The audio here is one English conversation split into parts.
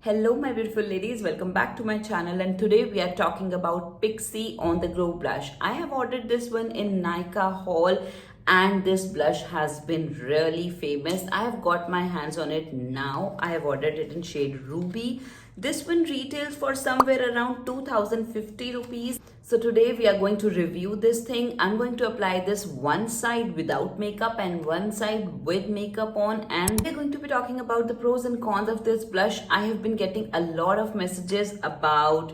Hello my beautiful ladies, welcome back to my channel, and today we are talking about Pixi on the Glow blush. I have ordered this one in Nykaa haul and this blush has been really famous. I have got my hands on it now. I have ordered it in shade Ruby. This one retails for somewhere around 2050 rupees. So today we are going to review this thing. I'm going to apply this one side without makeup and one side with makeup on, and we're going to be talking about the pros and cons of this blush. I have been getting a lot of messages about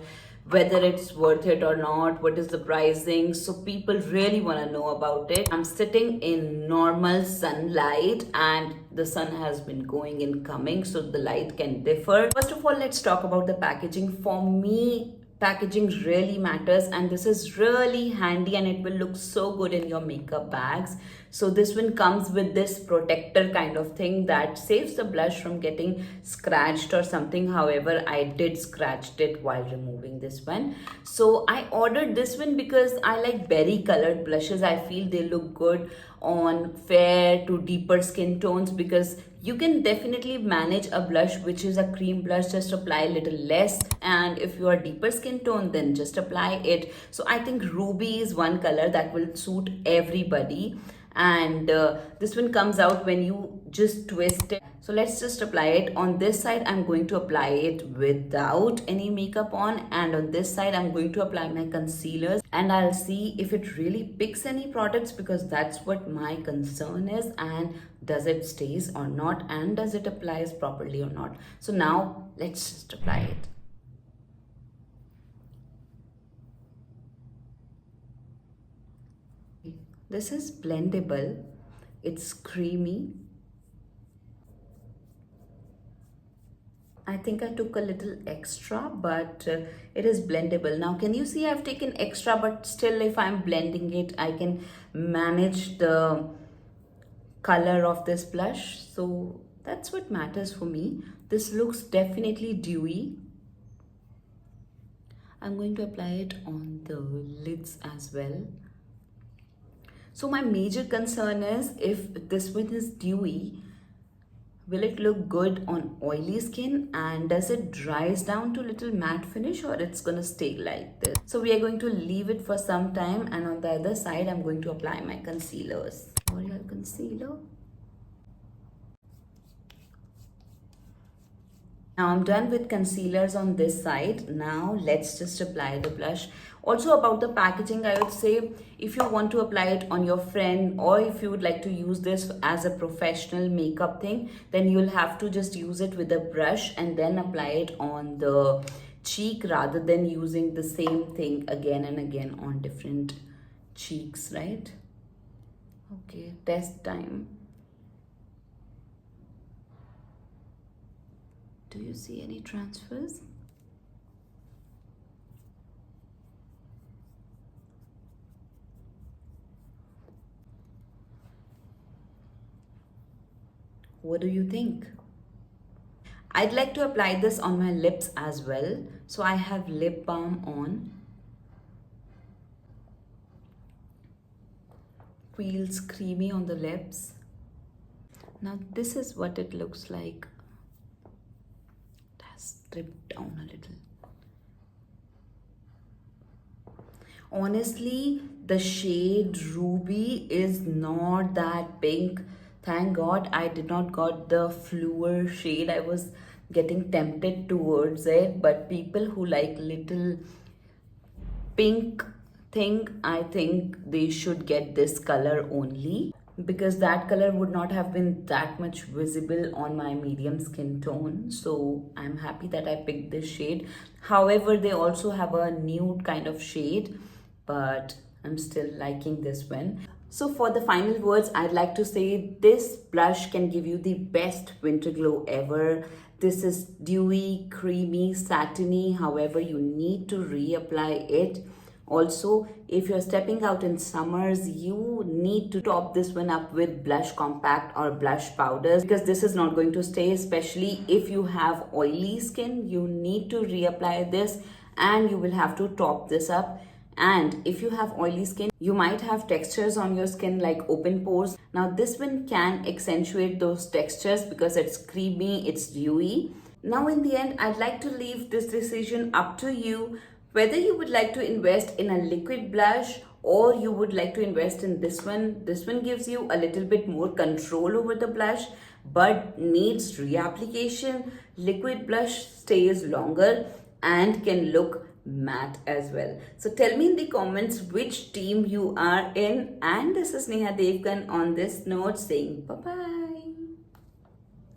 whether it's worth it or not, what is the pricing, so people really want to know about it. I'm sitting in normal sunlight and the sun has been going and coming, so the light can differ. First of all, let's talk about the packaging. For me, packaging really matters, and this is really handy and it will look so good in your makeup bags. So this one comes with this protector kind of thing that saves the blush from getting scratched or something. However, I did scratched it while removing this one. So I ordered this one because I like berry colored blushes. I feel they look good on fair to deeper skin tones, because you can definitely manage a blush which is a cream blush, just apply a little less, and if you are deeper skin tone then just apply it. So I think Ruby is one color that will suit everybody, and this one comes out when you just twist it. So let's just apply it. On this side I'm going to apply it without any makeup on, and on this side I'm going to apply my concealers, and I'll see if it really picks any products, because that's what my concern is, and does it stays or not, and does it applies properly or not. So now let's just apply it. This is blendable, it's creamy. I think I took a little extra, but it is blendable. Now can you see I've taken extra, but still if I'm blending it I can manage the color of this blush. So that's what matters for me. This looks definitely dewy. I'm going to apply it on the lids as well. So my major concern is, if this one is dewy, will it look good on oily skin, and does it dries down to little matte finish, or it's gonna stay like this? So we are going to leave it for some time, and on the other side I'm going to apply my concealers. L'Oreal concealer. Now I'm done with concealers on this side. Now let's just apply the blush. Also about the packaging, I would say if you want to apply it on your friend, or if you would like to use this as a professional makeup thing, then you'll have to just use it with a brush and then apply it on the cheek, rather than using the same thing again and again on different cheeks, right? Okay, test time. Do you see any transfers? What do you think? I'd like to apply this on my lips as well. So I have lip balm on. Feels creamy on the lips. Now this is what it looks like. Stripped down a little. Honestly, the shade Ruby is not that pink. Thank God I did not got the Fluor shade. I was getting tempted towards it, but people who like little pink thing, I think they should get this color only, because that color would not have been that much visible on my medium skin tone. So I'm happy that I picked this shade. However, they also have a nude kind of shade, but I'm still liking this one. So for the final words, I'd like to say this blush can give you the best winter glow ever. This is dewy, creamy, satiny. However, you need to reapply it. Also, if you're stepping out in summers, you need to top this one up with blush compact or blush powders, because this is not going to stay, especially if you have oily skin. You need to reapply this and you will have to top this up. And if you have oily skin, you might have textures on your skin like open pores. Now this one can accentuate those textures because it's creamy, it's dewy. Now, in the end, I'd like to leave this decision up to you whether you would like to invest in a liquid blush or you would like to invest in this one. This one gives you a little bit more control over the blush but needs reapplication. Liquid blush stays longer and can look matte as well. So tell me in the comments which team you are in. And this is Neha Devgan on this note saying bye bye.